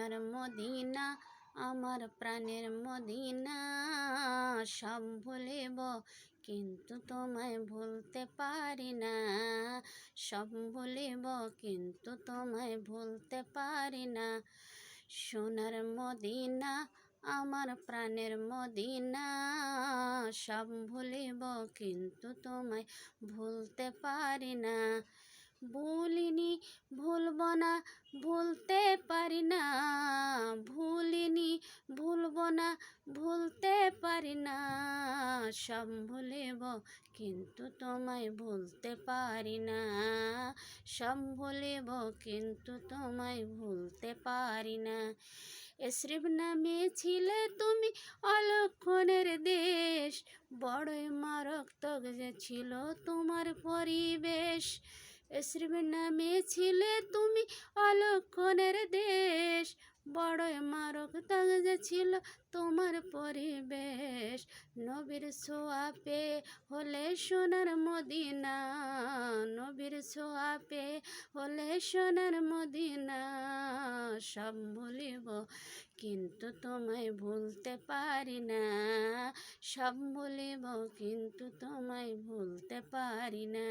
সোনার মদিনা আমার প্রাণের মদিনা, সব ভুলিব কিন্তু তোমায় ভুলতে পারি না। সব ভুলিব কিন্তু তোমায় ভুলতে পারি না। সোনার মদিনা আমার প্রাণের মদিনা, সব ভুলিব কিন্তু তোমায় ভুলতে পারি না। ভুলিনি ভুলব না ভুলতে পারি না, ভুলিনি ভুলব না ভুলতে পারি না। সব ভুলিব কিন্তু তোমায় ভুলতে পারি না। সব ভুলিব কিন্তু তোমায় ভুলতে পারি না। এসরিব নামে ছিলে তুমি অলক্ষণের দেশ, বড়ই মারাত্মক যে ছিল তোমার পরিবেশ। এসরিব নামে ছিলে তুমি অলক্ষণের দেশ, বড়ই মারাত্মক যে ছিল তোমার পরিবেশ। নবীর ছোঁয়া পেয়ে হলে সোনার মদিনা, নবীর ছোঁয়া পেয়ে হলে সোনার মদিনা। সব ভুলিব কিন্তু তোমায় ভুলতে পারি না। সব ভুলিব কিন্তু তোমায় ভুলতে পারি না।